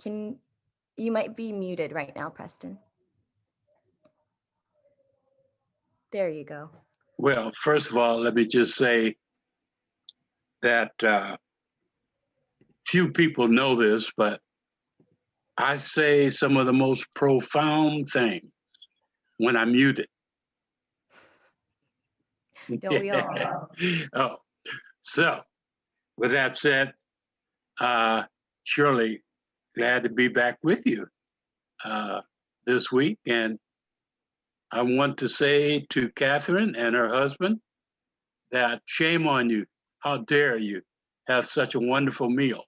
Can you might be muted right now, Preston. There you go. Well, first of all, let me just say that few people know this, but I say some of the most profound things when I'm muted. Don't we all? Oh, so with that said, surely glad to be back with you this week. And I want to say to Catherine and her husband that shame on you. How dare you have such a wonderful meal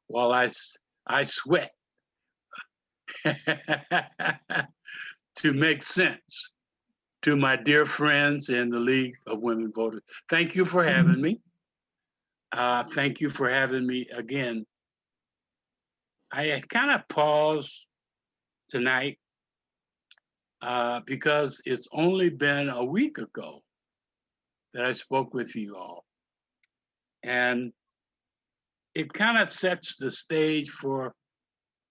while I sweat to make sense to my dear friends in the League of Women Voters. Thank you for having me. Thank you for having me again. I kind of paused tonight because it's only been a week ago that I spoke with you all. And it kind of sets the stage for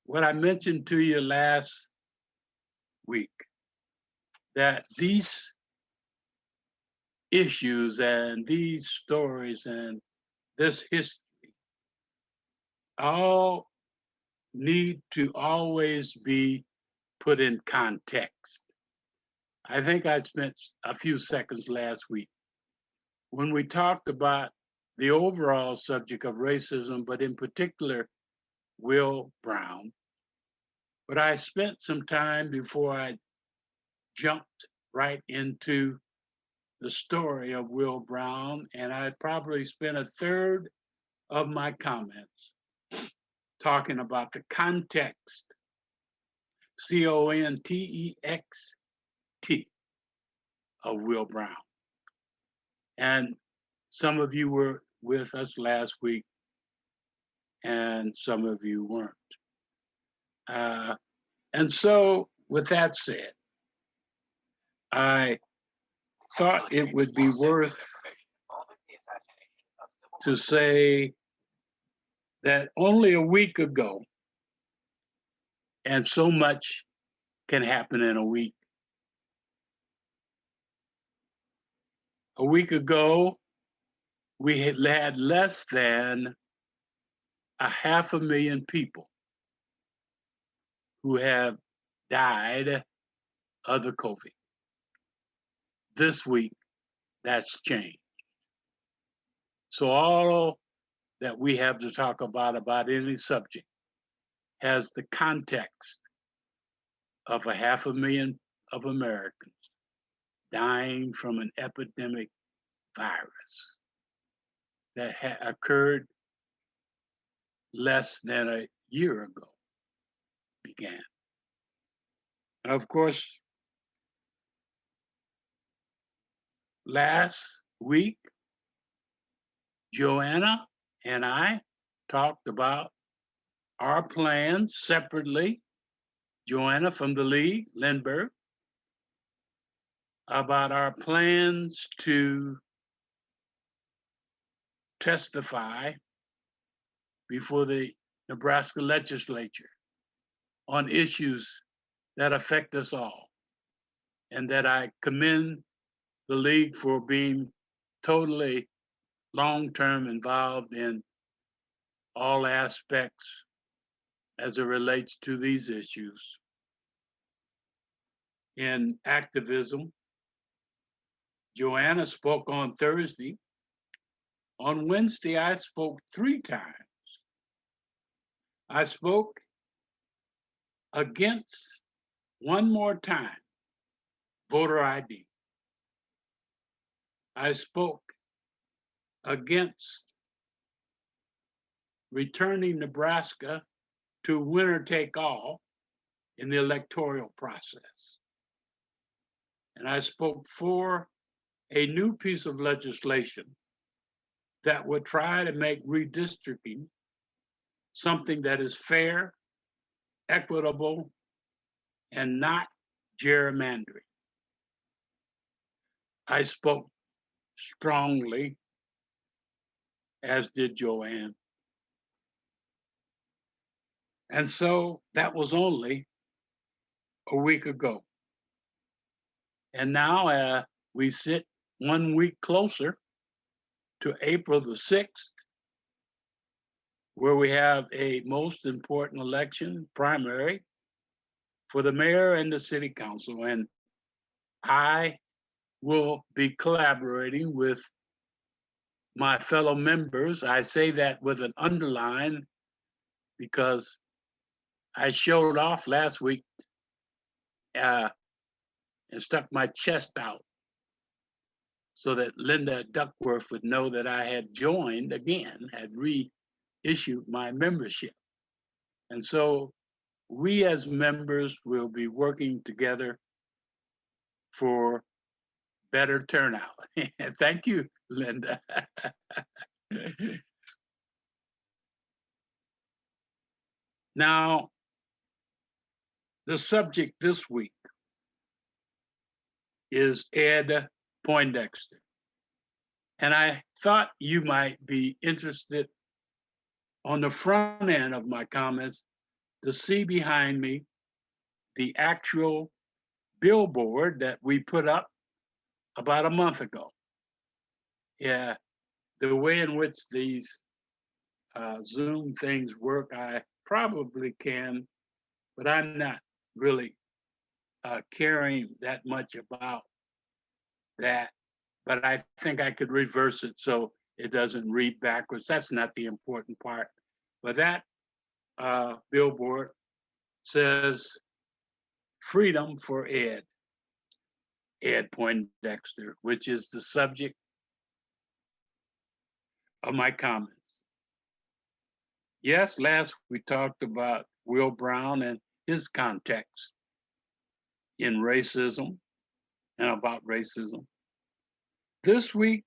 what I mentioned to you last week, that these issues and these stories and this history all need to always be put in context. I think I spent a few seconds last week when we talked about the overall subject of racism, but in particular, Will Brown. But I spent some time before I jumped right into the story of Will Brown, and I probably spent a third of my comments talking about the context, CONTEXT, of Will Brown. And some of you were with us last week, and some of you weren't. And so, with that said, I thought it would be worth to say that only a week ago, and so much can happen in a week. A week ago, we had less than 500,000 people who have died of the COVID. This week, that's changed. So all that we have to talk about any subject has the context of 500,000 of Americans dying from an epidemic virus that occurred less than a year ago began. And of course, last week, Joanna and I talked about our plans separately. Joanna from the League, Lindbergh, about our plans to testify before the Nebraska legislature on issues that affect us all, and that I commend the League for being totally long-term involved in all aspects as it relates to these issues. In activism, Joanna spoke on Thursday. On Wednesday, I spoke 3 times. I spoke against, one more time, voter ID. I spoke against returning Nebraska to winner take all in the electoral process. And I spoke for a new piece of legislation that would try to make redistricting something that is fair, equitable, and not gerrymandering. I spoke strongly, as did Joanne, And so that was only a week ago. And now we sit 1 week closer to April the 6th, where we have a most important election primary for the mayor and the city council. And I will be collaborating with my fellow members. I say that with an underline because I showed off last week uh, and stuck my chest out so that Linda Duckworth would know that I had joined again, had reissued my membership. And so we as members will be working together for better turnout. Thank you, Linda. Now, the subject this week is Ed Poindexter. And I thought you might be interested on the front end of my comments to see behind me the actual billboard that we put up about a month ago. Yeah, the way in which these Zoom things work, I probably can, but I'm not really caring that much about that. But I think I could reverse it so it doesn't read backwards. That's not the important part. But that billboard says freedom for Ed Poindexter, which is the subject of my comments. Yes, last we talked about Will Brown and his context in racism and about racism. This week,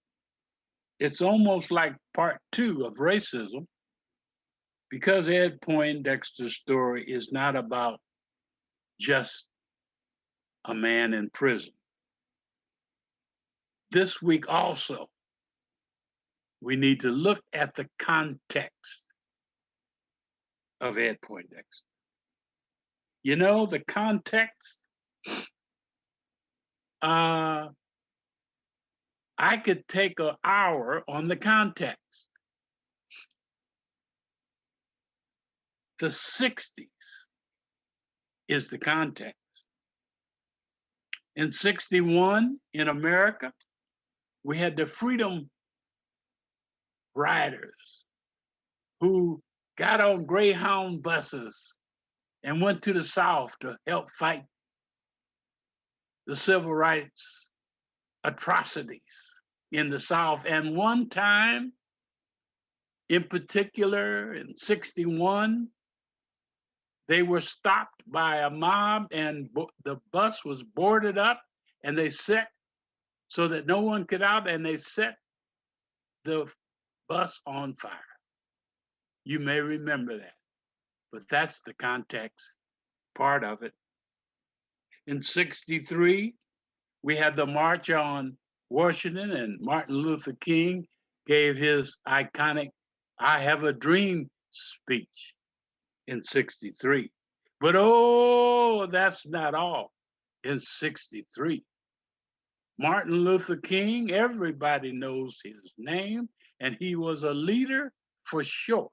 it's almost like part 2 of racism because Ed Poindexter's story is not about just a man in prison. This week also, we need to look at the context of Ed Poindexter. You know, the context, I could take an hour on the context. The 60s is the context. In 61, in America, we had the Freedom Riders who got on Greyhound buses and went to the South to help fight the civil rights atrocities in the South. And one time, in particular, in 61, they were stopped by a mob and the bus was boarded up and they set so that no one could out and they set the bus on fire. You may remember that, but that's the context part of it. In 63, we had the March on Washington and Martin Luther King gave his iconic I Have a Dream speech in 63. But oh, that's not all. In 63, Martin Luther King, everybody knows his name, and he was a leader for sure,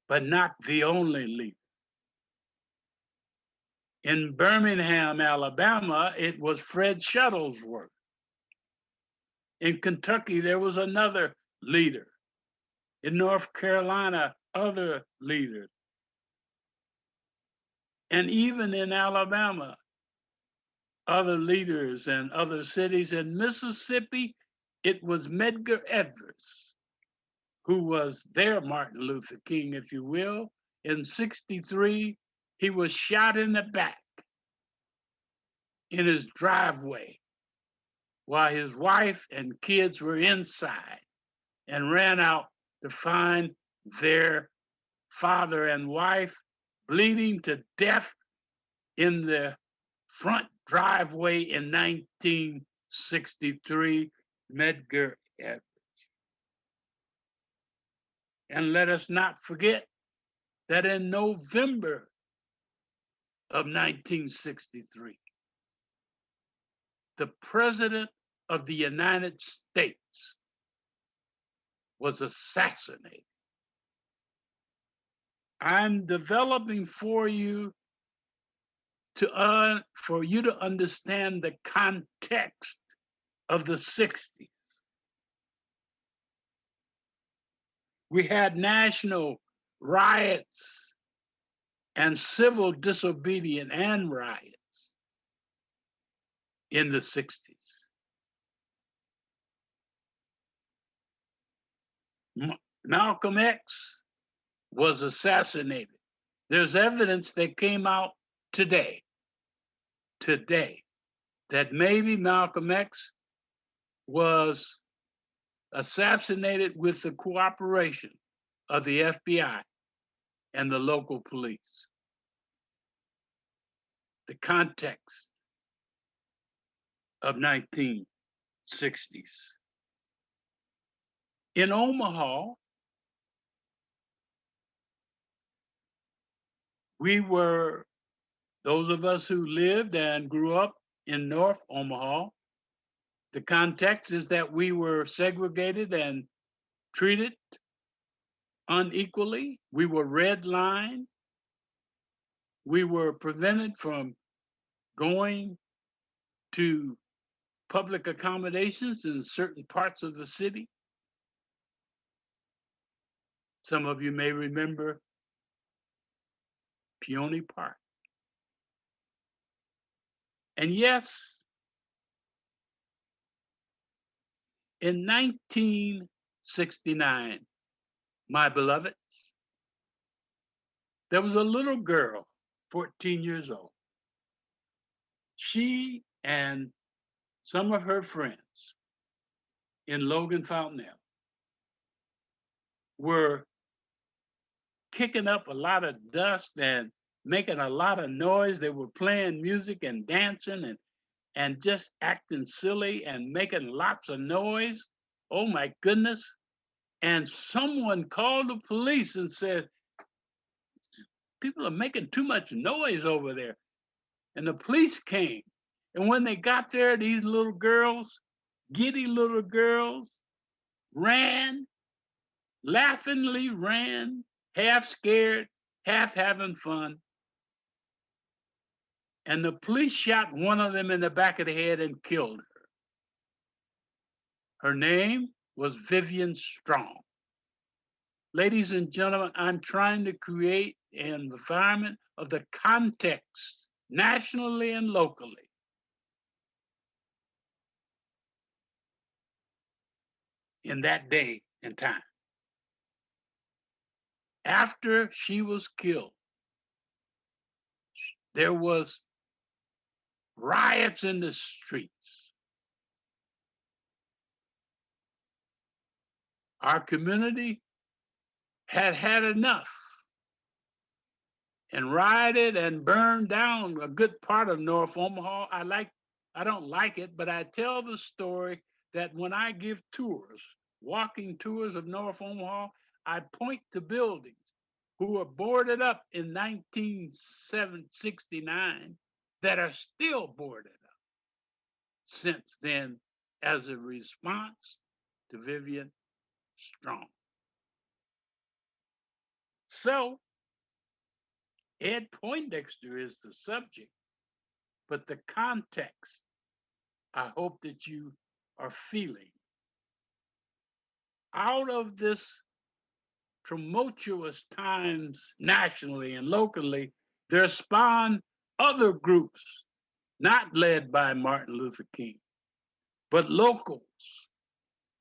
but not the only leader. In Birmingham, Alabama, it was Fred Shuttlesworth. In Kentucky, there was another leader. In North Carolina, other leaders. And even in Alabama, other leaders and other cities. In Mississippi, it was Medgar Evers, who was their Martin Luther King, if you will. In 63, he was shot in the back in his driveway while his wife and kids were inside and ran out to find their father and wife bleeding to death in the front driveway in 1963, Medgar Evers. And let us not forget that in November of 1963, the President of the United States was assassinated. I'm developing for you for you to understand the context of the 60s. We had national riots and civil disobedience and riots in the 60s. Malcolm X was assassinated. There's evidence that came out today, that maybe Malcolm X was assassinated with the cooperation of the FBI and the local police. The context of 1960s. In Omaha, we were, those of us who lived and grew up in North Omaha, the context is that we were segregated and treated unequally. We were redlined. We were prevented from going to public accommodations in certain parts of the city. Some of you may remember Peony Park. And yes, in 1969, my beloveds, there was a little girl, 14 years old. She and some of her friends in Logan Fountainelle were kicking up a lot of dust and making a lot of noise. They were playing music and dancing and just acting silly and making lots of noise. Oh my goodness. And someone called the police and said, people are making too much noise over there. And the police came. And when they got there, these little girls, giddy little girls, ran, laughingly ran, half scared, half having fun. And the police shot one of them in the back of the head and killed her. Her name was Vivian Strong. Ladies and gentlemen, I'm trying to create an environment of the context, nationally and locally. In that day and time. After she was killed, there was riots in the streets. Our community had had enough and rioted and burned down a good part of North Omaha. I don't like it, but I tell the story that when I give tours, walking tours of North Omaha, I point to buildings who were boarded up in 1969 that are still boarded up since then as a response to Vivian Strong. So Ed Poindexter is the subject, but the context, I hope that you are feeling. Out of this tumultuous times nationally and locally, there spawned other groups, not led by Martin Luther King, but locals,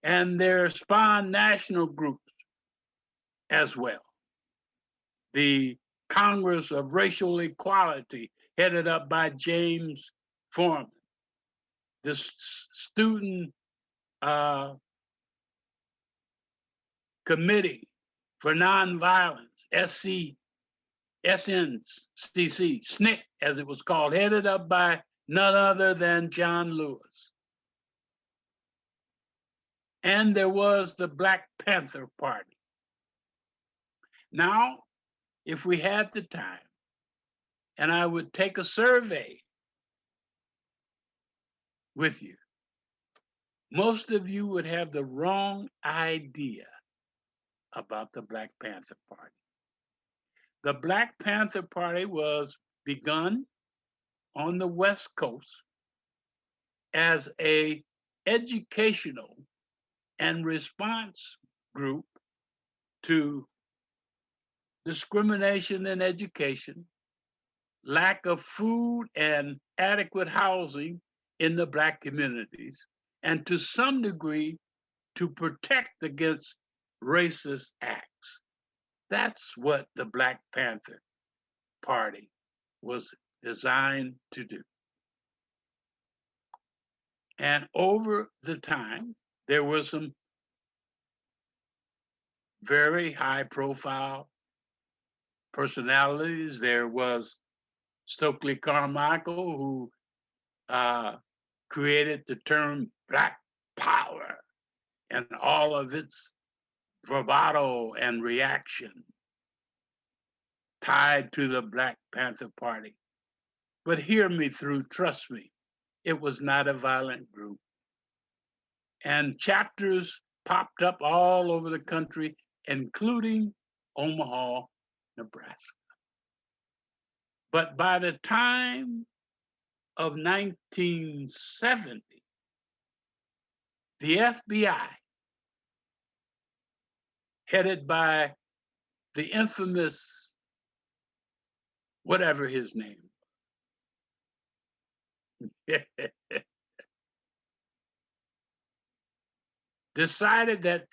and there spawned national groups as well. The Congress of Racial Equality, headed up by James Forman, the Student Committee for Nonviolence, SNCC, SNCC, as it was called, headed up by none other than John Lewis. And there was the Black Panther Party. Now, if we had the time, and I would take a survey with you, most of you would have the wrong idea about the Black Panther Party. The Black Panther Party was begun on the West Coast as a educational and response group to discrimination in education, lack of food and adequate housing in the Black communities, and to some degree to protect against racist acts. That's what the Black Panther Party was designed to do. And over the time, there were some very high profile personalities. There was Stokely Carmichael, who created the term Black Power and all of its bravado and reaction tied to the Black Panther Party. But hear me through, trust me, it was not a violent group. And chapters popped up all over the country, including Omaha, Nebraska. But by the time of 1970, the FBI, headed by the infamous, whatever his name, decided that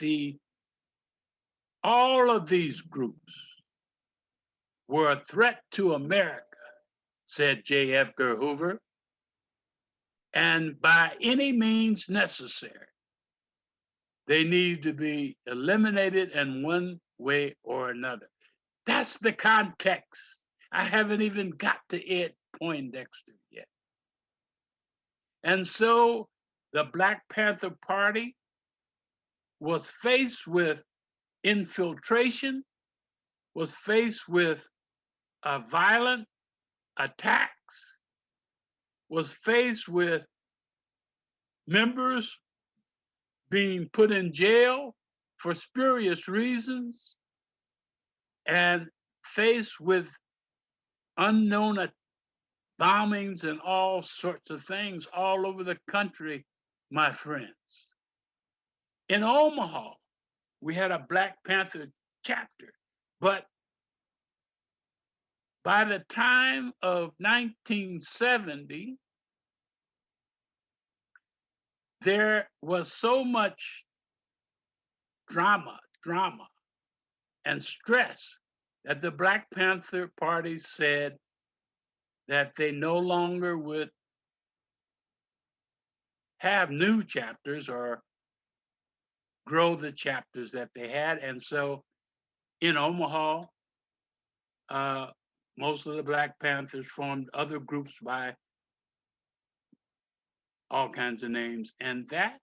all of these groups were a threat to America, said J. Edgar Hoover, and by any means necessary, they need to be eliminated in one way or another. That's the context. I haven't even got to Ed Poindexter yet. And so the Black Panther Party was faced with infiltration, was faced with violent attacks, was faced with members being put in jail for spurious reasons, and faced with unknown bombings and all sorts of things all over the country, my friends. In Omaha, we had a Black Panther chapter, but by the time of 1970, there was so much drama, and stress that the Black Panther Party said that they no longer would have new chapters or grow the chapters that they had. And so in Omaha, most of the Black Panthers formed other groups by all kinds of names. And that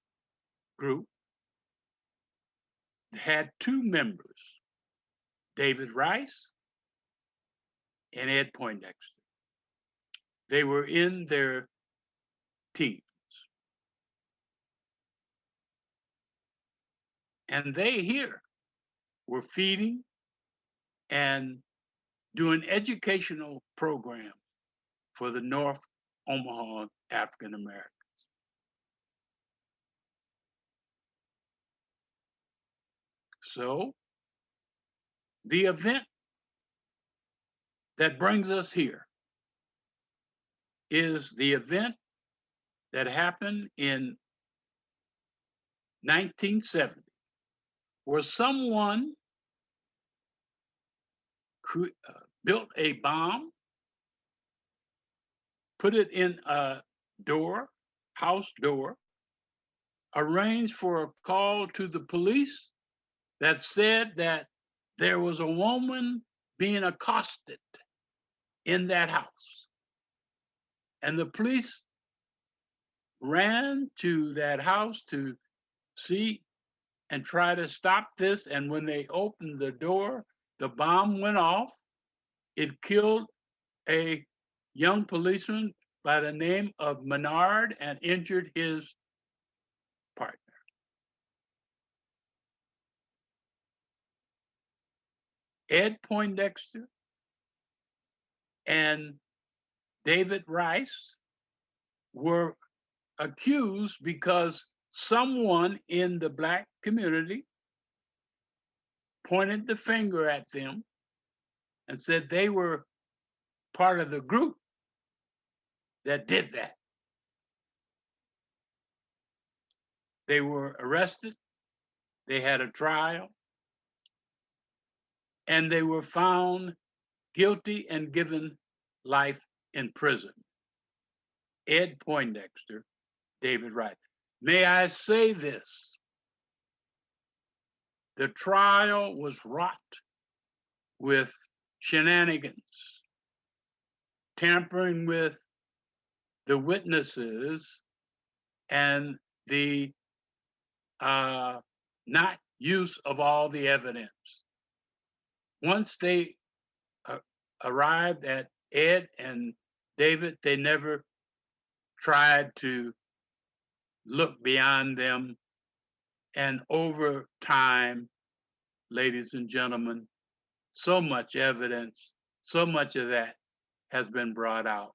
group had two members, David Rice and Ed Poindexter. They were in their teens. And they here were feeding and doing educational programs for the North Omaha African Americans. So the event that brings us here is the event that happened in 1970, where someone built a bomb, put it in a door, house door, arranged for a call to the police that said that there was a woman being accosted in that house. And the police ran to that house to see and try to stop this. And when they opened the door, the bomb went off It killed a young policeman by the name of Menard and injured his partner. Ed Poindexter and David Rice were accused because someone in the Black community pointed the finger at them and said they were part of the group that did that. They were arrested, they had a trial, and they were found guilty and given life in prison. Ed Poindexter, David Rice. May I say this? The trial was wrought with shenanigans, tampering with the witnesses, and the not use of all the evidence. Once they arrived at Ed and David, they never tried to look beyond them. And over time, ladies and gentlemen, so much evidence, so much of that has been brought out.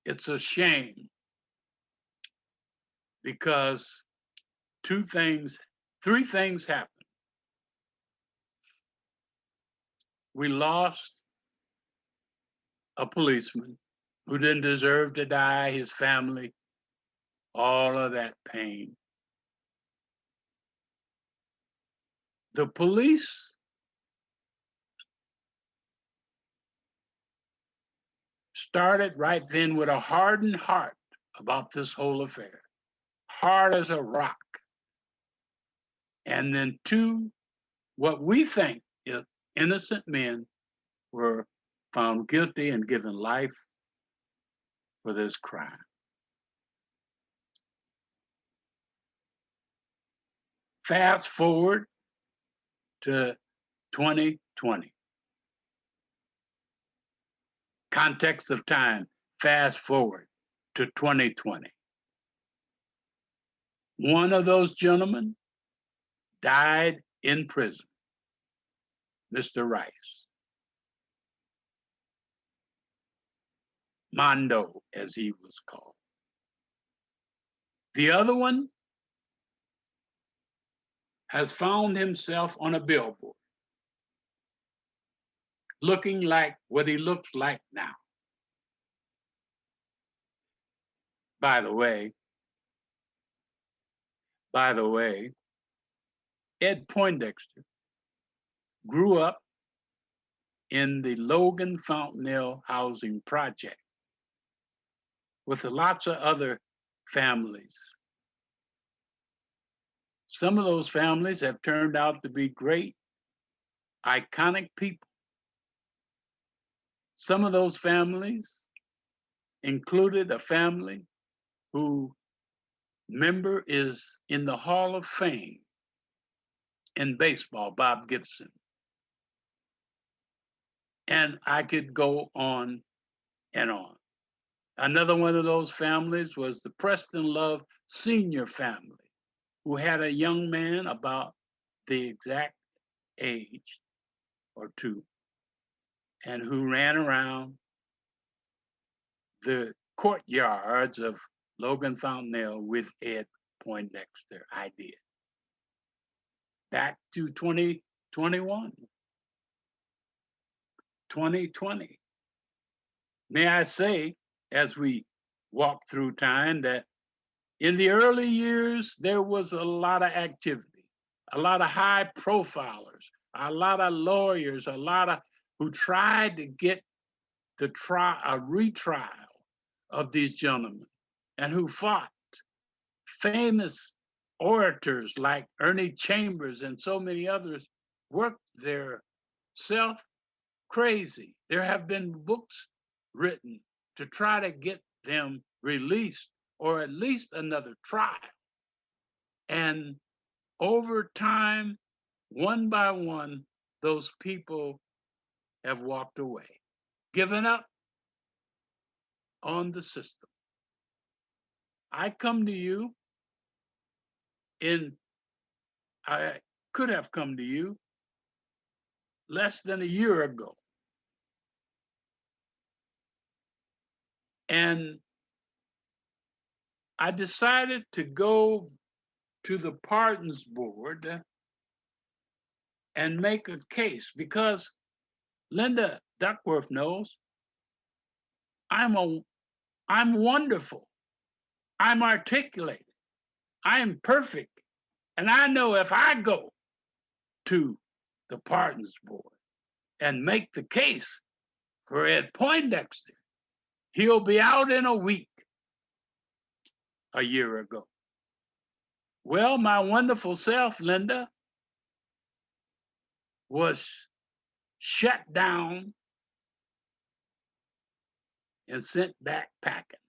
It's a shame because three things happened. We lost a policeman who didn't deserve to die, his family, all of that pain. The police started right then with a hardened heart about this whole affair, hard as a rock. And then two, what we think is innocent men were found guilty and given life for this crime. Fast forward to 2020. Context of time, fast forward to 2020. One of those gentlemen died in prison, Mr. Rice. Mondo, as he was called. The other one has found himself on a billboard, looking like what he looks like now. By the way, Ed Poindexter grew up in the Logan Fountainelle housing project with lots of other families. Some of those families have turned out to be great, iconic people. Some of those families included a family whose member is in the Hall of Fame in baseball, Bob Gibson. And I could go on and on. Another one of those families was the Preston Love Senior family, who had a young man about the exact age or two, and who ran around the courtyards of Logan Fountainelle with Ed Poindexter. I did. Back to 2021, 2020. May I say, as we walk through time, that in the early years, there was a lot of activity, a lot of high profilers, a lot of lawyers, a lot of who tried to get a retrial of these gentlemen, and who fought. Famous orators like Ernie Chambers and so many others worked their self crazy. There have been books written to try to get them released or at least another trial. And over time, one by one, those people have walked away, given up on the system. I come to you I could have come to you less than a year ago. And I decided to go to the Pardons Board and make a case because Linda Duckworth knows I'm wonderful. I'm articulate. I am perfect. And I know if I go to the Pardons Board and make the case for Ed Poindexter, he'll be out in a week. A year ago. Well, my wonderful self, Linda, was shut down and sent back packing.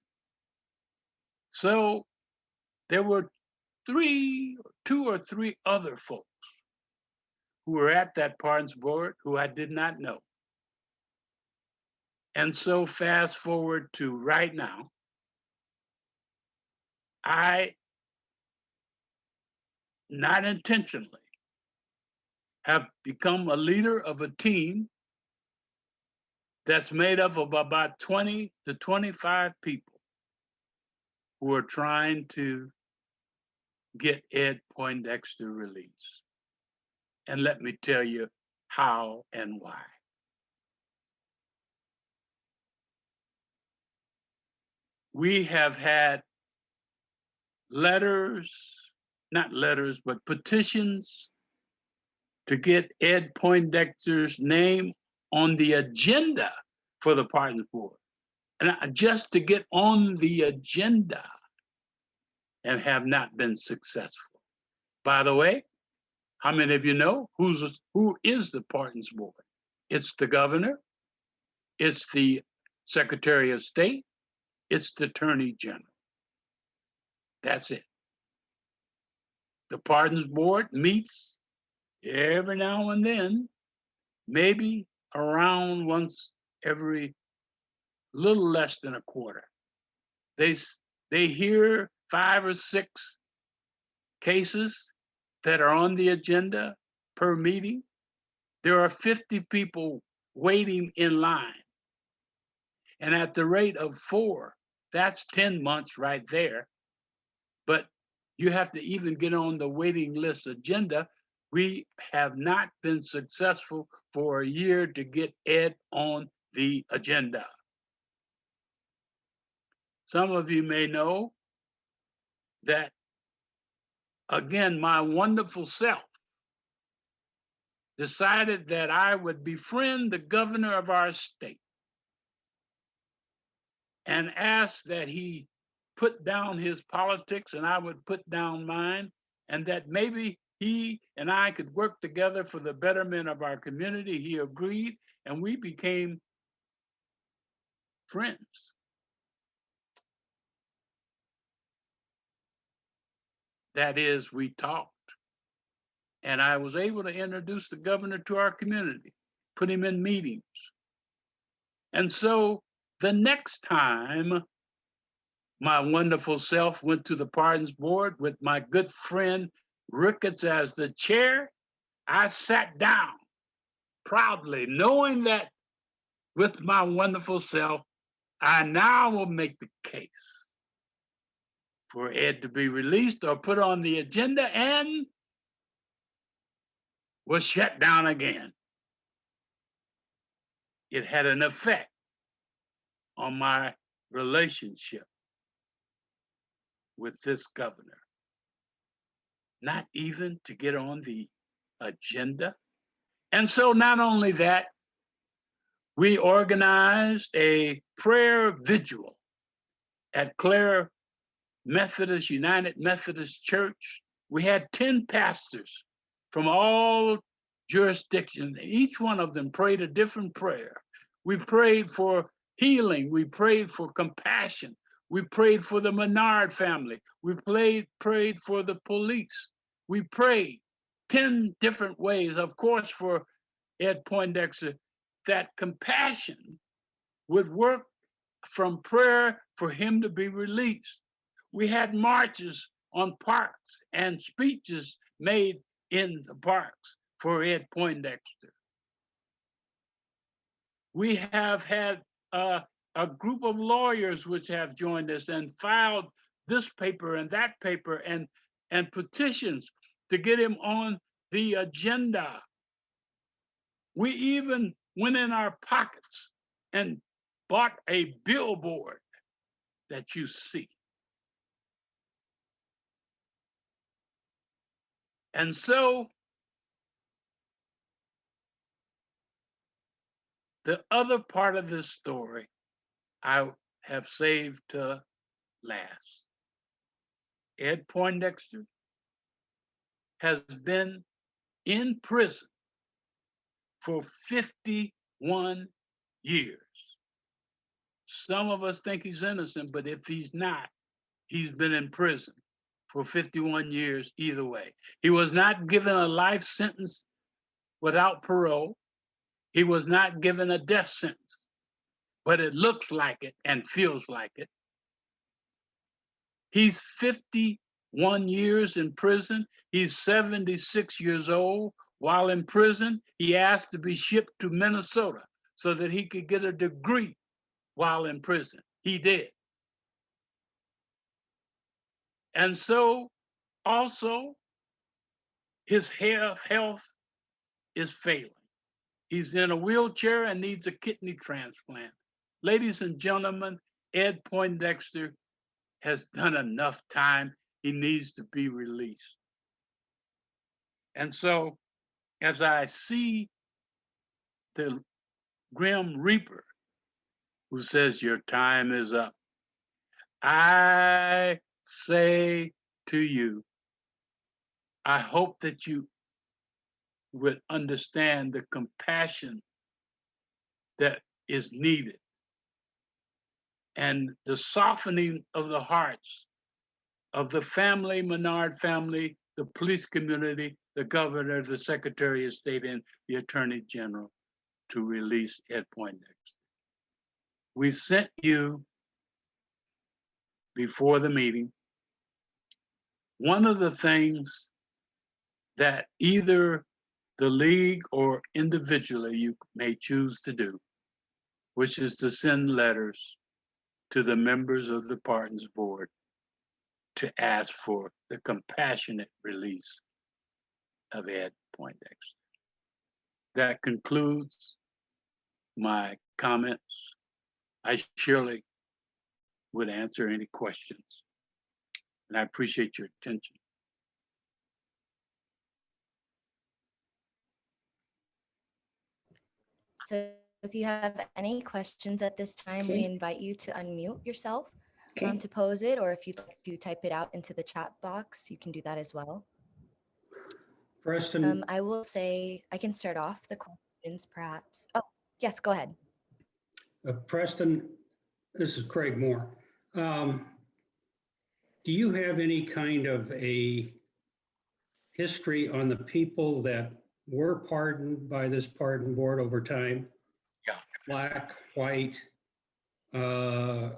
So there were two or three other folks who were at that Pardons Board who I did not know. And so fast forward to right now, I, not intentionally, have become a leader of a team that's made up of about 20 to 25 people who are trying to get Ed Poindexter released. And let me tell you how and why. We have had not letters, but petitions to get Ed Poindexter's name on the agenda for the Pardons Board. And just to get on the agenda, and have not been successful. By the way, how many of you know who is the Pardons Board? It's the governor, it's the Secretary of State, it's the Attorney General. That's it. The Pardons Board meets every now and then, maybe around once every little less than a quarter. They hear 5 or 6 cases that are on the agenda per meeting. There are 50 people waiting in line. And at the rate of 4, that's 10 months right there. But you have to even get on the waiting list agenda. We have not been successful for a year to get Ed on the agenda. Some of you may know that, again, my wonderful self decided that I would befriend the governor of our state and ask that he put down his politics and I would put down mine, and that maybe he and I could work together for the betterment of our community. He agreed, and we became friends. That is, we talked, and I was able to introduce the governor to our community, put him in meetings. And so the next time my wonderful self went to the Pardons Board with my good friend Ricketts as the chair, I sat down proudly, knowing that with my wonderful self, I now will make the case for Ed to be released or put on the agenda, and was shut down again. It had an effect on my relationship with this governor. Not even to get on the agenda. And so not only that, we organized a prayer vigil at Clare Methodist, United Methodist Church. We had 10 pastors from all jurisdictions. Each one of them prayed a different prayer. We prayed for healing. We prayed for compassion. We prayed for the Menard family. We prayed for the police. We prayed 10 different ways, of course, for Ed Poindexter, that compassion would work from prayer for him to be released. We had marches on parks and speeches made in the parks for Ed Poindexter. We have had a group of lawyers which have joined us and filed this paper and that paper and petitions to get him on the agenda. We even went in our pockets and bought a billboard that you see. And so the other part of this story I have saved to last. Ed Poindexter has been in prison for 51 years. Some of us think he's innocent, but if he's not, he's been in prison for 51 years either way. He was not given a life sentence without parole. He was not given a death sentence, but it looks like it and feels like it. He's 51 years in prison. He's 76 years old. While in prison, he asked to be shipped to Minnesota so that he could get a degree while in prison. He did. And so also his health is failing. He's in a wheelchair and needs a kidney transplant. Ladies and gentlemen, Ed Poindexter has done enough time. He needs to be released. And so as I see the Grim Reaper who says your time is up, I say to you, I hope that you would understand the compassion that is needed and the softening of the hearts of the family, Menard family, the police community, the governor, the secretary of state, and the attorney general to release Ed Poindexter. We sent you before the meeting one of the things that either the league or individually you may choose to do, which is to send letters to the members of the Pardons Board to ask for the compassionate release of Ed Poindexter. That concludes my comments. I surely would answer any questions, and I appreciate your attention. So if you have any questions at this time, we invite you to unmute yourself to pose it, or if you'd like to type it out into the chat box, you can do that as well. Preston, I will say I can start off the questions perhaps. Oh, yes, go ahead. Preston, this is Craig Moore. Do you have any kind of a history on the people that were pardoned by this pardon board over time? Yeah. Black, white. I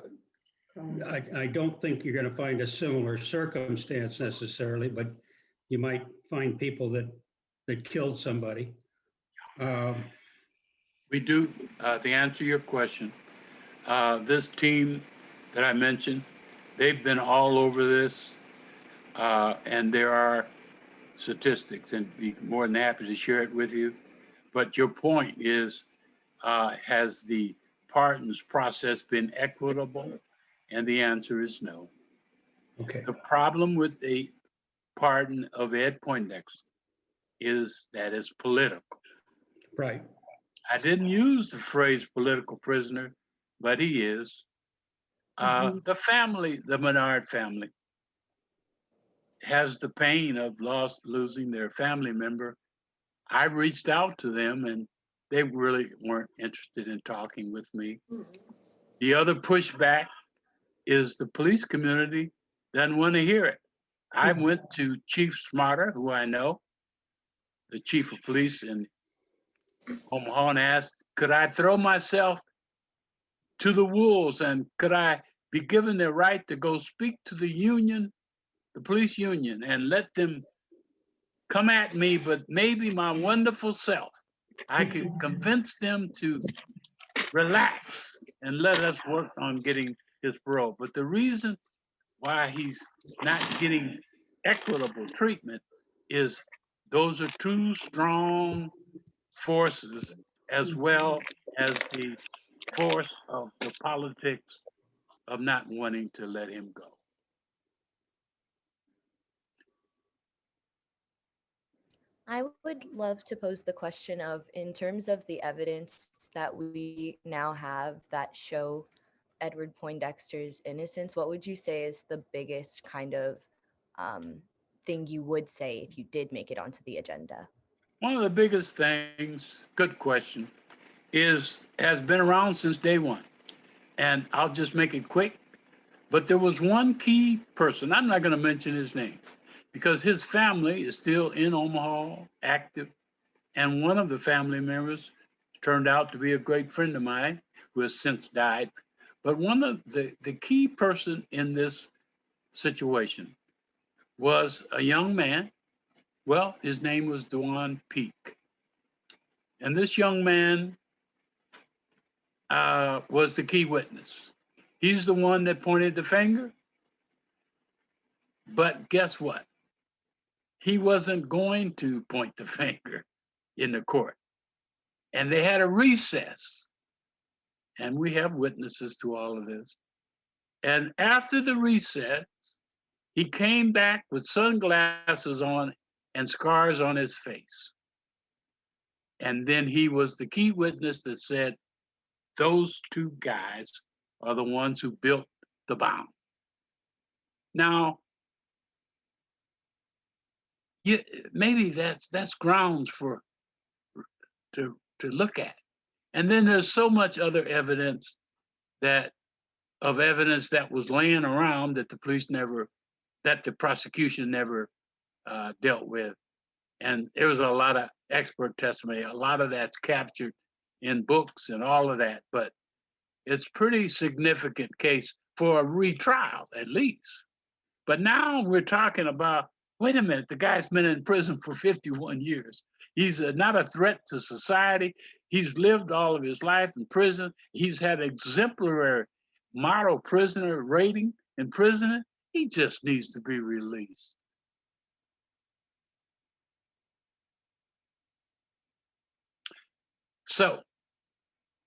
don't think you're going to find a similar circumstance necessarily, but you might find people that killed somebody. We do, to answer your question, this team that I mentioned, they've been all over this, and there are statistics, and be more than happy to share it with you. But your point is, has the pardons process been equitable? And the answer is no. Okay. The problem with the pardon of Ed Poindexter is that it's political. Right. I didn't use the phrase political prisoner, but he is. The family, the Menard family, has the pain of losing their family member. I reached out to them and they really weren't interested in talking with me. The other pushback is the police community doesn't want to hear it. I went to Chief Smarter, who I know, the chief of police in Omaha and asked, could I throw myself to the wolves and could I be given the right to go speak to the union, the police union, and let them come at me, but maybe my wonderful self, I could convince them to relax and let us work on getting his parole. But the reason why he's not getting equitable treatment is those are two strong forces, as well as the force of the politics of not wanting to let him go. I would love to pose the question of, in terms of the evidence that we now have that show Edward Poindexter's innocence, what would you say is the biggest kind of thing you would say if you did make it onto the agenda? One of the biggest things, good question, has been around since day one. And I'll just make it quick. But there was one key person, I'm not going to mention his name, because his family is still in Omaha, active. And one of the family members turned out to be a great friend of mine who has since died. But one of the key person in this situation was a young man. Well, his name was Dewan Peak. And this young man was the key witness. He's the one that pointed the finger. But guess what? He wasn't going to point the finger in the court. And they had a recess. And we have witnesses to all of this. And after the recess, he came back with sunglasses on and scars on his face. And then he was the key witness that said, those two guys are the ones who built the bomb. Now, maybe that's grounds for to look at. And then there's so much other evidence that was laying around that the prosecution never dealt with. And there was a lot of expert testimony. A lot of that's captured in books and all of that, but it's pretty significant case for a retrial at least. But now we're talking about, wait a minute, the guy's been in prison for 51 years. He's not a threat to society. He's lived all of his life in prison. He's had exemplary model prisoner rating in prison. He just needs to be released. So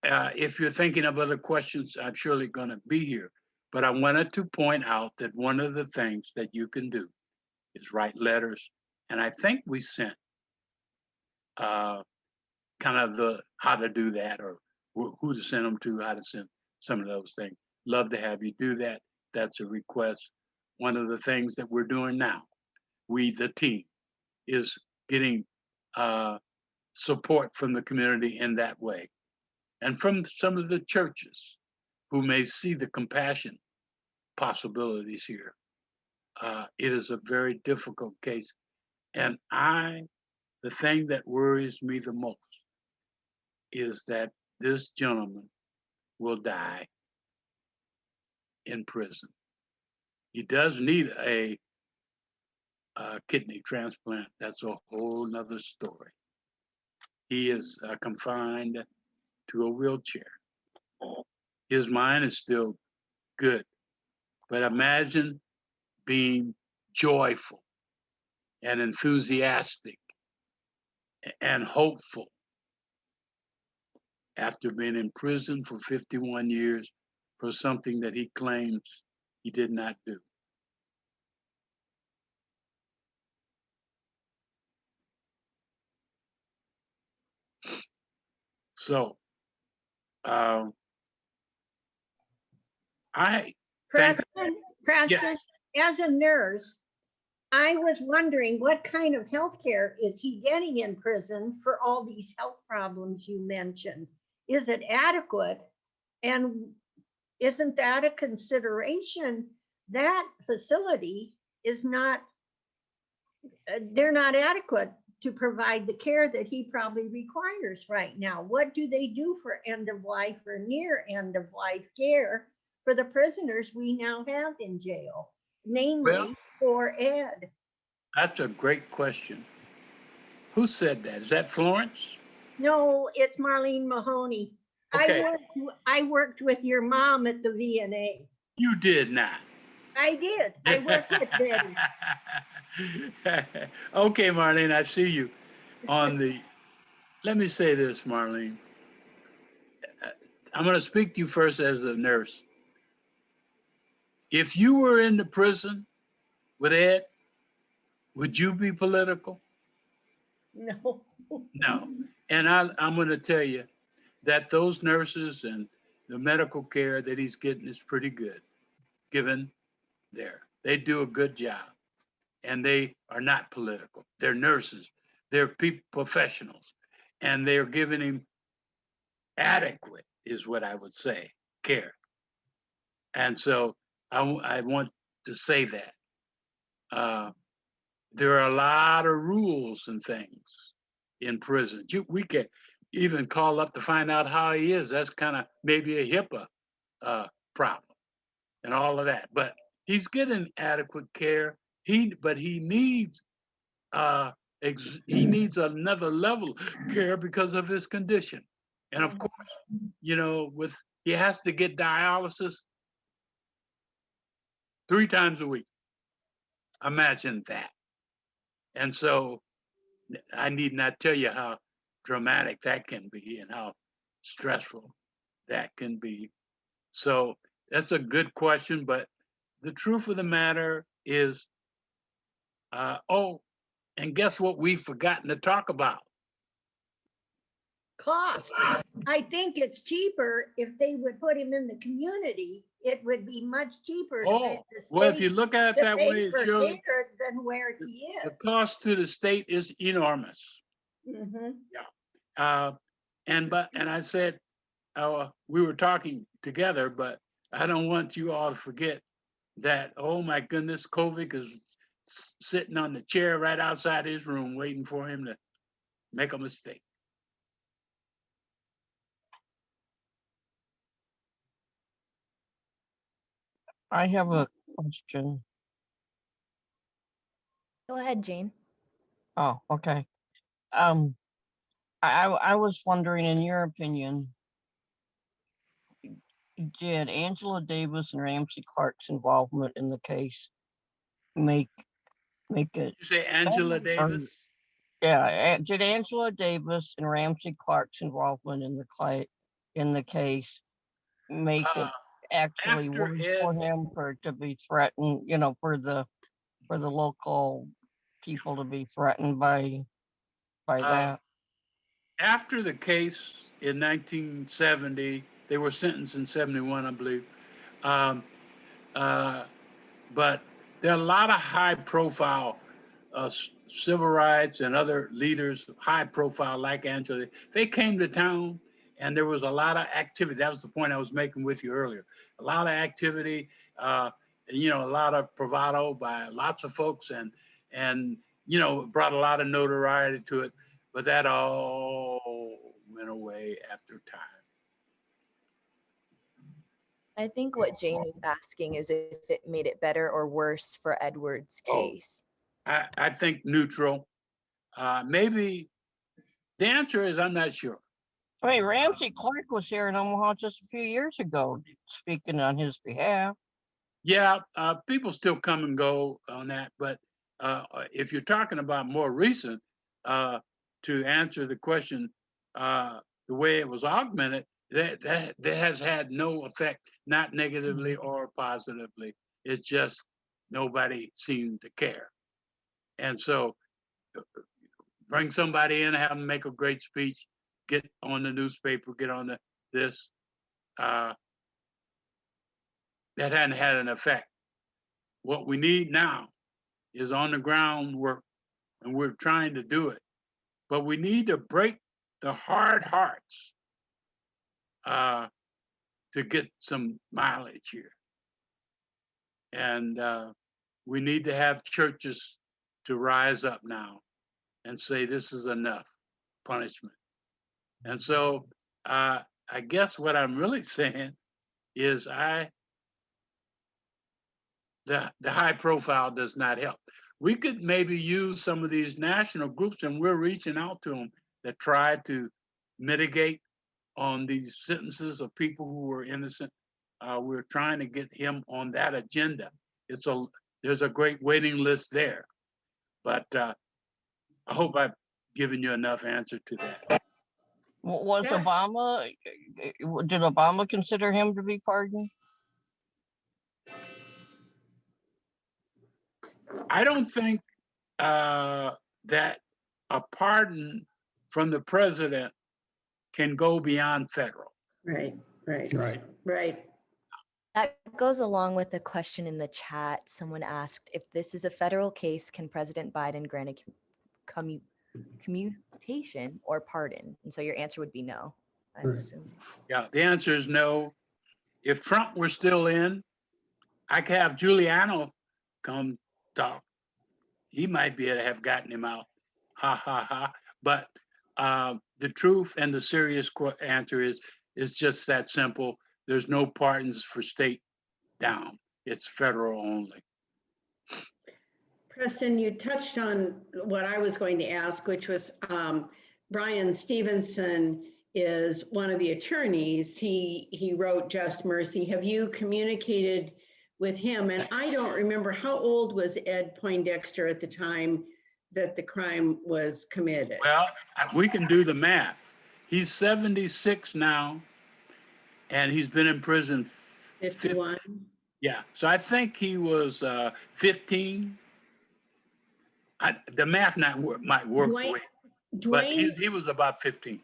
if you're thinking of other questions, I'm surely going to be here. But I wanted to point out that one of the things that you can do is write letters. And I think we sent kind of the how to do that, or who to send them to, how to send some of those things. Love to have you do that. That's a request. One of the things that we're doing now, we, the team, is getting support from the community in that way. And from some of the churches who may see the compassion possibilities here. It is a very difficult case. And the thing that worries me the most is that this gentleman will die in prison. He does need a kidney transplant. That's a whole nother story. He is confined to a wheelchair. His mind is still good, but imagine being joyful and enthusiastic and hopeful after being in prison for 51 years for something that he claims he did not do. So, I thank. Preston, Yes. as a nurse, I was wondering what kind of health care is he getting in prison for all these health problems you mentioned? Is it adequate? And isn't that a consideration? That facility is not, they're not adequate to provide the care that he probably requires right now. What do they do for end of life or near end of life care for the prisoners we now have in jail, Well, namely for Ed? that's a great question. Who said that? Is that Florence? No, it's Marlene Mahoney. Okay, I worked with your mom at the VNA. you did not. I did. I worked with Betty. Okay, Marlene, I see you on the. Let me say this, Marlene. I'm going to speak to you first as a nurse. If you were in the prison with Ed, would you be political? No. No. And I'm going to tell you that those nurses and the medical care that he's getting is pretty good, given there. They do a good job, and they are not political. They're nurses. They're professionals, and they're giving him adequate, is what I would say, care. And so I want to say that. There are a lot of rules and things in prison. We can even call up to find out how he is. That's kind of maybe a HIPAA problem and all of that. But he's getting adequate care. But he needs he needs another level of care because of his condition. And of course, with he has to get dialysis 3 times a week. Imagine that. And so I need not tell you how dramatic that can be and how stressful that can be. So that's a good question, but the truth of the matter is, and guess what we've forgotten to talk about? Cost. I think it's cheaper if they would put him in the community. It would be much cheaper to pay the state. Well, if you look at it that way, for Shirley, care than where he the is. cost to the state is enormous. Mhm. And I said, we were talking together, but I don't want you all to forget that, oh my goodness, Kovic is sitting on the chair right outside his room waiting for him to make a mistake. I have a question. Go ahead, Jane. Oh, okay. I was wondering, in your opinion, did Angela Davis and Ramsey Clark's involvement in the case make it? You say Angela Davis? Yeah, did Angela Davis and Ramsey Clark's involvement in the case make it actually worse for him to be threatened? For the local people to be threatened by that. After the case in 1970, they were sentenced in 71, I believe. But there are a lot of high-profile civil rights and other leaders, high-profile like Angela. They came to town, and there was a lot of activity. That was the point I was making with you earlier. A lot of activity, a lot of bravado by lots of folks, and brought a lot of notoriety to it. But that all went away after time. I think what Jane is asking is if it made it better or worse for Edward's case. I think neutral. Maybe the answer is I'm not sure. I mean, Ramsey Clark was here in Omaha just a few years ago, speaking on his behalf. Yeah, people still come and go on that, but if you're talking about more recent, to answer the question, the way it was augmented, that has had no effect, not negatively or positively. It's just nobody seemed to care, and so bring somebody in, have them make a great speech, get on the newspaper, get on this. That hadn't had an effect. What we need now is on the ground work, and we're trying to do it. But we need to break the hard hearts to get some mileage here. And we need to have churches to rise up now and say this is enough punishment. And so I guess what I'm really saying is the high profile does not help. We could maybe use some of these national groups, and we're reaching out to them, that try to mitigate on these sentences of people who were innocent. We're trying to get him on that agenda. There's a great waiting list there, but I hope I've given you enough answer to that. Was Yeah. Obama, did Obama consider him to be pardoned? I don't think that a pardon from the president can go beyond federal. Right, right, Right. right. That goes along with the question in the chat. Someone asked, if this is a federal case, can President Biden grant a commutation or pardon? And so your answer would be no, I'm Right. assuming. Yeah, the answer is no. If Trump were still in, I could have Giuliano come talk. He might be able to have gotten him out. Ha ha ha. But the truth and the serious answer is just that simple. There's no pardons for state down. It's federal only. Preston, you touched on what I was going to ask, which was Brian Stevenson is one of the attorneys. He wrote Just Mercy. Have you communicated with him? And I don't remember, how old was Ed Poindexter at the time that the crime was committed? Well, we can do the math. He's 76 now, and he's been in prison 51. Yeah, so I think he was 15. The math might work, but he was about 15.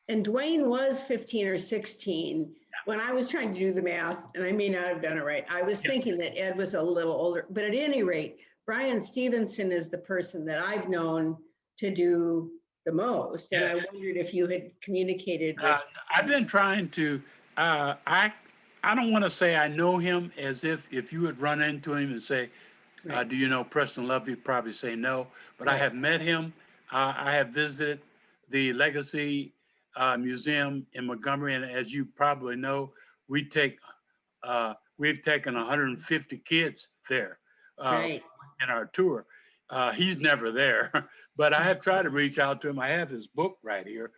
And Dwayne was 15 or 16. When I was trying to do the math, and I may not have done it right, I was thinking that Ed was a little older. But at any rate, Brian Stevenson is the person that I've known to do the most. And I wondered if you had communicated with I've been trying to, I don't want to say I know him, as if you would run into him and say, Right. do you know Preston Love? You'd probably say no, but I Right. have met him. I have visited the Legacy Museum in Montgomery, and as you probably know, we've taken 150 kids there Right. in our tour. He's never there, but I have tried to reach out to him. I have his book right here.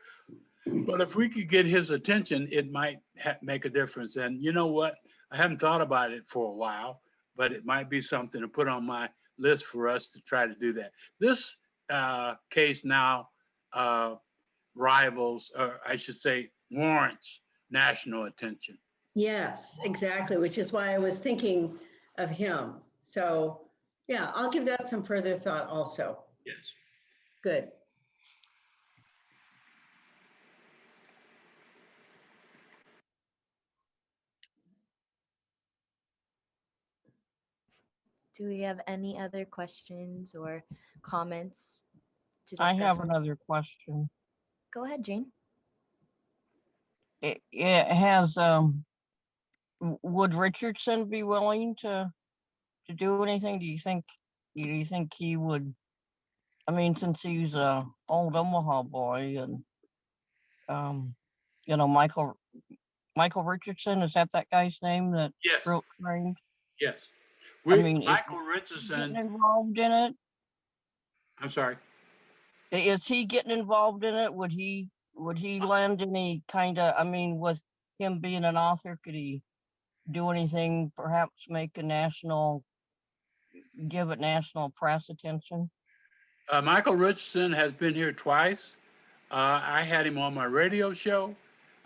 But if we could get his attention, it might make a difference. And you know what? I haven't thought about it for a while, but it might be something to put on my list for us to try to do that. This case now rivals, or I should say, warrants national attention. Yes, exactly, which is why I was thinking of him. So, yeah, I'll give that some further thought also. Yes. Good. Do we have any other questions or comments to I discuss? have another question. Go ahead, Jane. It has, would Richardson be willing to do anything? Do you think he would? I mean, since he's a old Omaha boy, and you know, Michael Richardson, is that guy's name that Yes. wrote Framed? Yes. Michael Richardson. Getting involved in it? I'm sorry. Is he getting involved in it? Would he lend any kind of? I mean, with him being an author, could he do anything? Perhaps give it national press attention? Michael Richardson has been here twice. I had him on my radio show.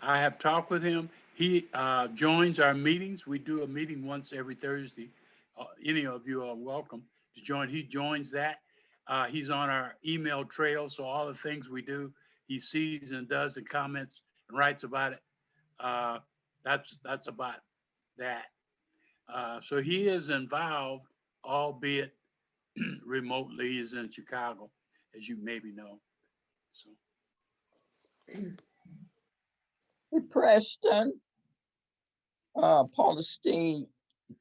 I have talked with him. He joins our meetings. We do a meeting once every Thursday. Any of you are welcome to join. He joins that. He's on our email trail, so all the things we do, he sees and does and comments and writes about it. That's about that. So he is involved, albeit remotely. He's in Chicago, as you maybe know. So. Hey, Preston, Paulistine,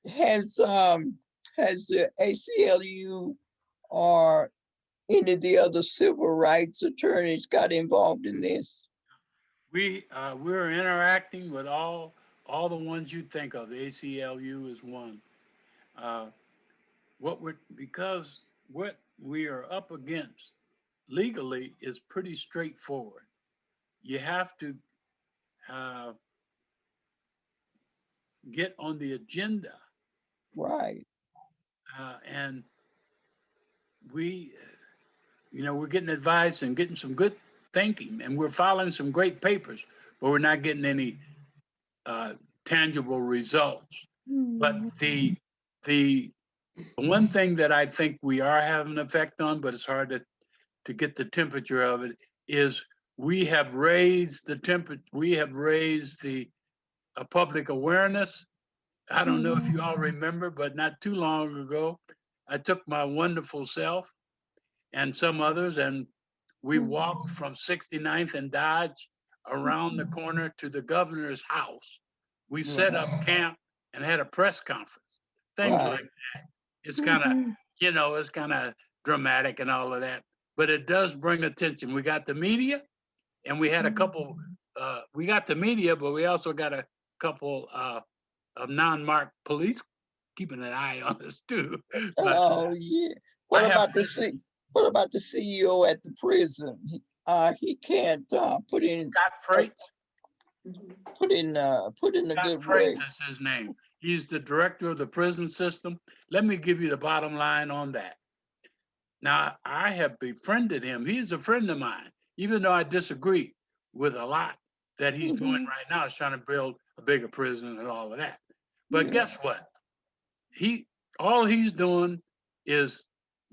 has the ACLU or any of the other civil rights attorneys got involved in this? We're interacting with all the ones you think of. The ACLU is one. Because what we are up against legally is pretty straightforward. You have to get on the agenda, Right. and we're getting advice and getting some good thinking, and we're filing some great papers, but we're not getting any tangible results. But the one thing that I think we are having an effect on, but it's hard to get the temperature of it, is we have raised the temperature. We have raised the public awareness. I don't know if you all remember, but not too long ago, I took my wonderful self and some others, and we walked from 69th and Dodge around the corner to the governor's house. We set up camp and had a press conference, things like that. It's kind of, it's kind of dramatic and all of that, but it does bring attention. We got the media, and we had a couple, we got the media, but we also got a couple of non-marked police keeping an eye on us too. But, Oh yeah. What about the CEO at the prison? He can't put in Scott Freites. Put in a Scott good Freites word. is his name. He's the director of the prison system. Let me give you the bottom line on that. Now, I have befriended him. He's a friend of mine, even though I disagree with a lot that he's doing right now. He's trying to build a bigger prison and all of that. But guess what? All he's doing is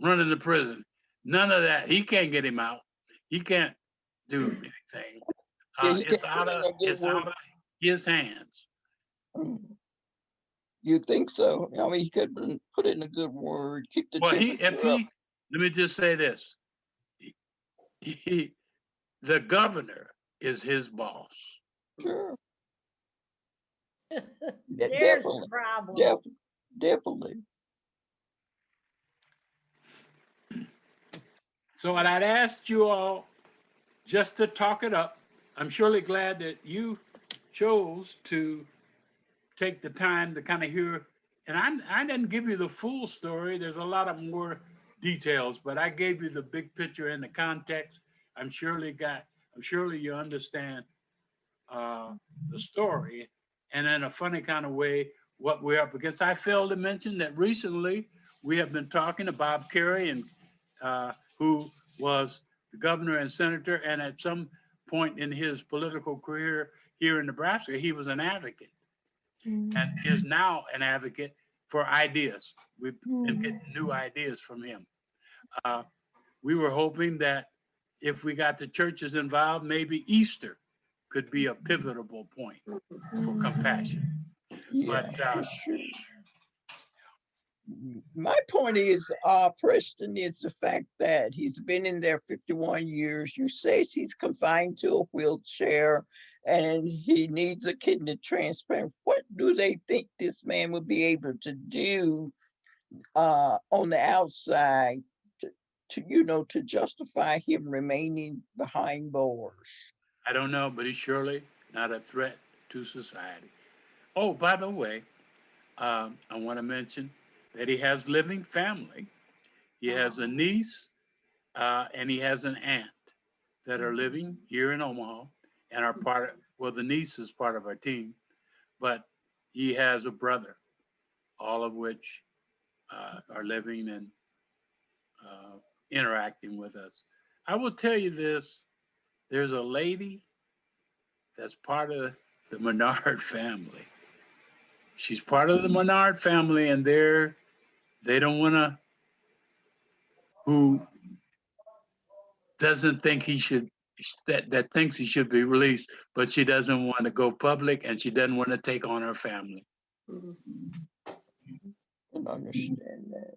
running the prison. None of that. He can't get him out. He can't do anything. It's out of his hands. You think so? I mean, he could put in a good word, keep the temperature up. Let me just say this. The governor is his boss. Sure. There's the problem. Definitely. So what I'd asked you all just to talk it up. I'm surely glad that you chose to take the time to kind of hear, and I didn't give you the full story. There's a lot of more details, but I gave you the big picture and the context. I'm surely you understand the story, and in a funny kind of way, what we're up against. I failed to mention that recently we have been talking to Bob Kerrey, and who was the governor and senator, and at some point in his political career here in Nebraska, he was an advocate and is now an advocate for ideas. We've been getting new ideas from him. We were hoping that if we got the churches involved, maybe Easter could be a pivotal point for compassion. Yeah, but for sure. My point is, Preston, is the fact that he's been in there 51 years. You say he's confined to a wheelchair and he needs a kidney transplant. What do they think this man would be able to do on the outside to justify him remaining behind bars? I don't know, but he's surely not a threat to society. Oh, by the way, I want to mention that he has living family. He has a niece and he has an aunt that are living here in Omaha and are the niece is part of our team, but he has a brother, all of which are living and interacting with us. I will tell you this, there's a lady that's part of the Menard family. She's part of the Menard family, and they don't want to, who doesn't think he should, that thinks he should be released, but she doesn't want to go public and she doesn't want to take on her family. I can understand that.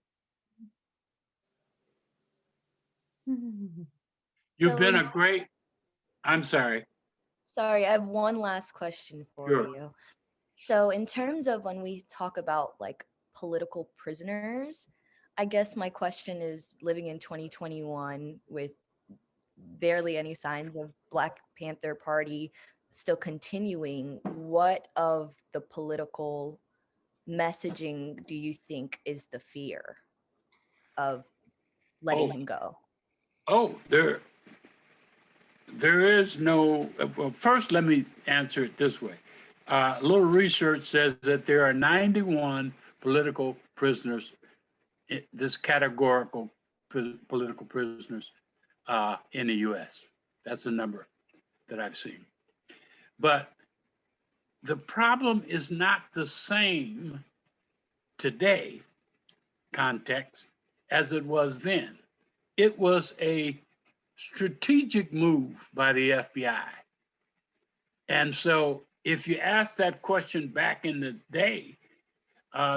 You've been a great, I'm sorry. Sorry, I have one last question for you. So in terms of when we talk about like political prisoners, I guess my question is, living in 2021 with barely any signs of Black Panther Party still continuing, what of the political messaging do you think is the fear of letting him go? There is no, well, first let me answer it this way. A little research says that there are 91 political prisoners, this categorical political prisoners in the US. That's the number that I've seen. But the problem is not the same today context as it was then. It was a strategic move by the FBI. And so if you ask that question back in the day,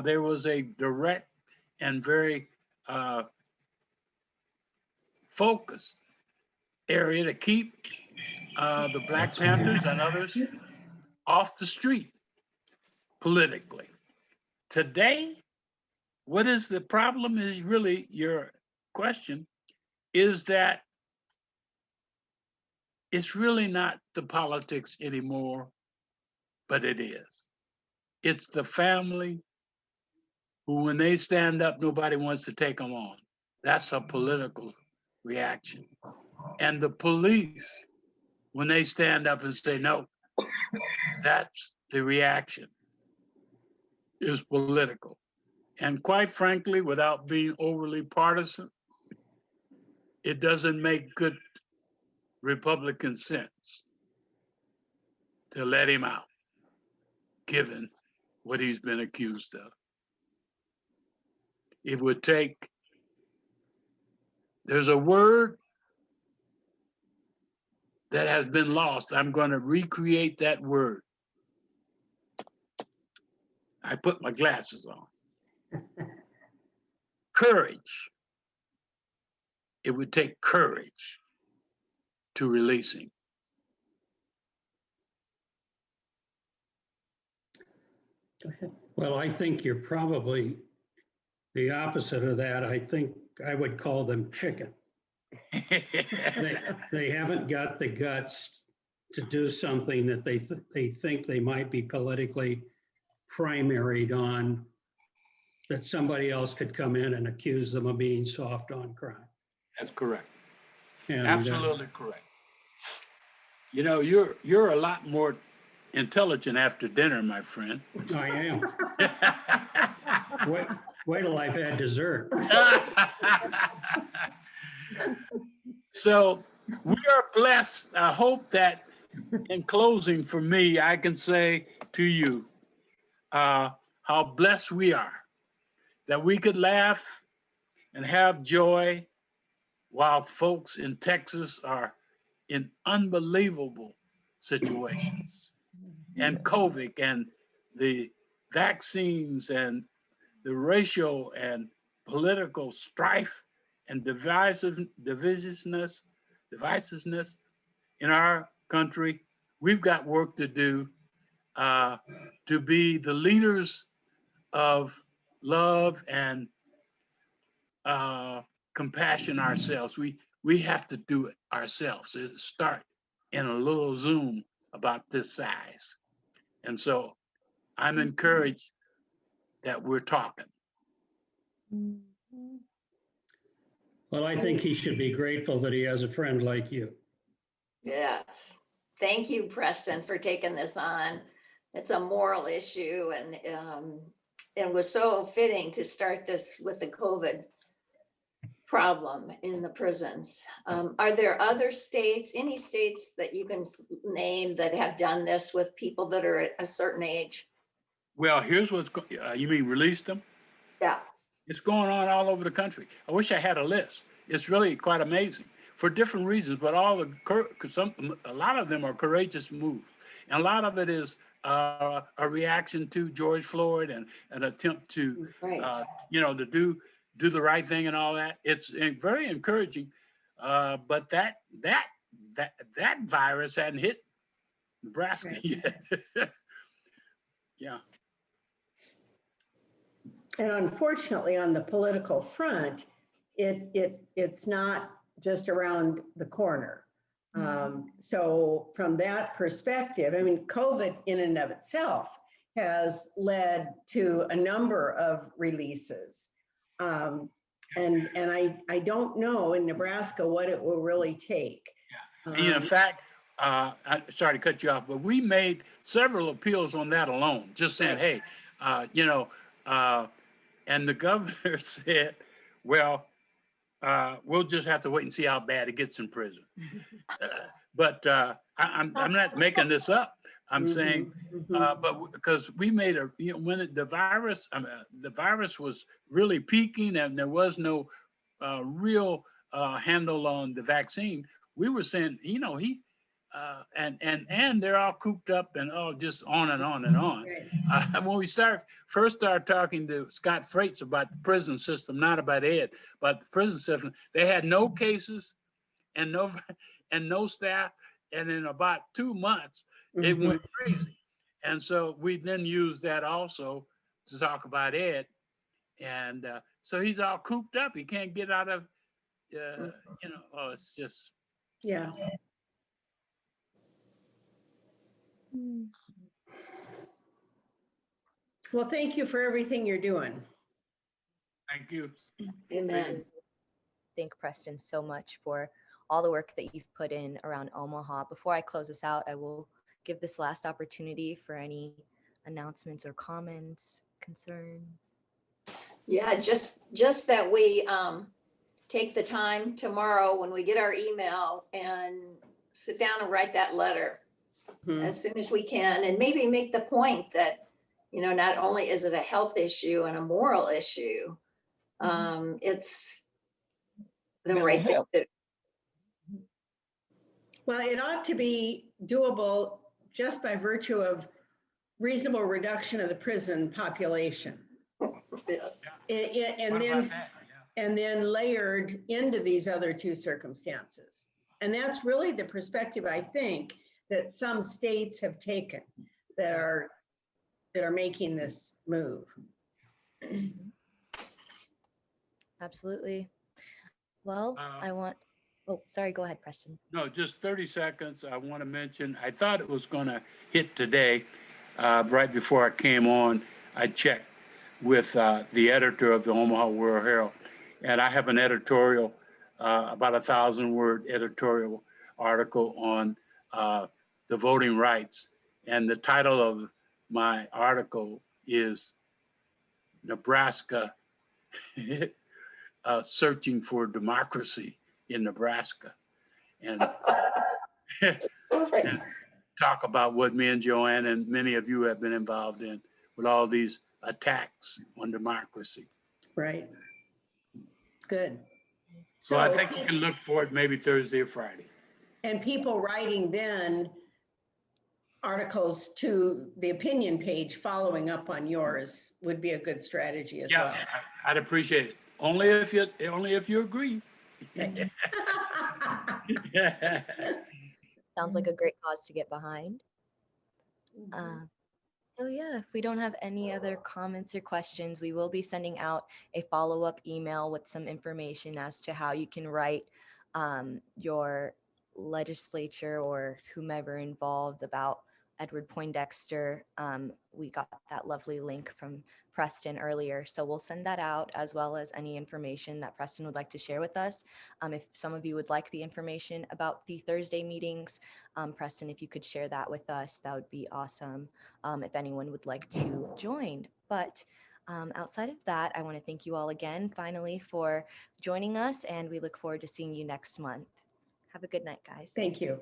there was a direct and very focused area to keep the Black Panthers and others off the street politically. Today, what is the problem is really your question, is that it's really not the politics anymore, but it is. It's the family who, when they stand up, nobody wants to take them on. That's a political reaction. And the police, when they stand up and say, no, that's the reaction, is political. And quite frankly, without being overly partisan, it doesn't make good Republican sense to let him out, given what he's been accused of. It would take, there's a word that has been lost. I'm going to recreate that word. I put my glasses on. Courage. It would take courage to release him. Go ahead. Well, I think you're probably the opposite of that. I think I would call them chicken. They haven't got the guts to do something that they think they might be politically primaried on, that somebody else could come in and accuse them of being soft on crime. That's correct. And, Absolutely correct. You know, you're a lot more intelligent after dinner, my friend. I am. Wait till I've had dessert. So we are blessed. I hope that in closing for me, I can say to you how blessed we are that we could laugh and have joy while folks in Texas are in unbelievable situations. And COVID and the vaccines and the racial and political strife and divisiveness in our country, we've got work to do to be the leaders of love and compassion ourselves. We have to do it ourselves. It start in a little Zoom about this size. And so I'm encouraged that we're talking. Well, I think he should be grateful that he has a friend like you. Yes. Thank you, Preston, for taking this on. It's a moral issue, and it was so fitting to start this with the COVID problem in the prisons. Are there other states, any states that you can name that have done this with people that are at a certain age? Well, here's what's, you mean release them? Yeah. It's going on all over the country. I wish I had a list. It's really quite amazing for different reasons, but a lot of them are courageous moves. And a lot of it is a reaction to George Floyd and an attempt to, to do the right thing and all that. It's very encouraging, but that virus hadn't hit Nebraska yet. Yeah. And unfortunately, on the political front, it's not just around the corner. So from that perspective, I mean, COVID in and of itself has led to a number of releases. And I don't know in Nebraska what it will really take. And in fact, I'm sorry to cut you off, but we made several appeals on that alone, just saying, hey, and the governor said, well, we'll just have to wait and see how bad it gets in prison. But I'm not making this up. I'm saying, but because we made when the virus was really peaking and there was no real handle on the vaccine, we were saying, and they're all cooped up and just on and on and on. When we first started talking to Scott Freites about the prison system, not about Ed, but the prison system, they had no cases and no staff, and in about 2 months it went crazy. And so we then used that also to talk about Ed, and so he's all cooped up. He can't get out of, it's just. Yeah. Well, thank you for everything you're doing. Thank you. Amen. Thank Preston so much for all the work that you've put in around Omaha. Before I close this out, I will give this last opportunity for any announcements or comments, concerns. Yeah, just that we take the time tomorrow when we get our email and sit down and write that letter as soon as we can, and maybe make the point that, not only is it a health issue and a moral issue, it's the right thing to do. Well, it ought to be doable just by virtue of reasonable reduction of the prison population. Yes. And then layered into these other two circumstances. And that's really the perspective, I think, that some states have taken that are making this move. Absolutely. Well, sorry, go ahead, Preston. No, just 30 seconds. I want to mention, I thought it was going to hit today. Right before I came on, I checked with the editor of the Omaha World Herald, and I have an editorial, about 1,000-word editorial article on the voting rights. And the title of my article is Nebraska Searching for Democracy in Nebraska. And, and talk about what me and Joanne and many of you have been involved in with all these attacks on democracy. Right. Good. So I think you can look for it maybe Thursday or Friday. And people writing then articles to the opinion page following up on yours would be a good strategy as well. I'd appreciate it. Only if you agree. Sounds like a great cause to get behind. So yeah, if we don't have any other comments or questions, we will be sending out a follow-up email with some information as to how you can write your legislature or whomever involved about Edward Poindexter. We got that lovely link from Preston earlier, so we'll send that out, as well as any information that Preston would like to share with us. If some of you would like the information about the Thursday meetings, Preston, if you could share that with us, that would be awesome, if anyone would like to join. But outside of that, I want to thank you all again, finally, for joining us, and we look forward to seeing you next month. Have a good night, guys. Thank you.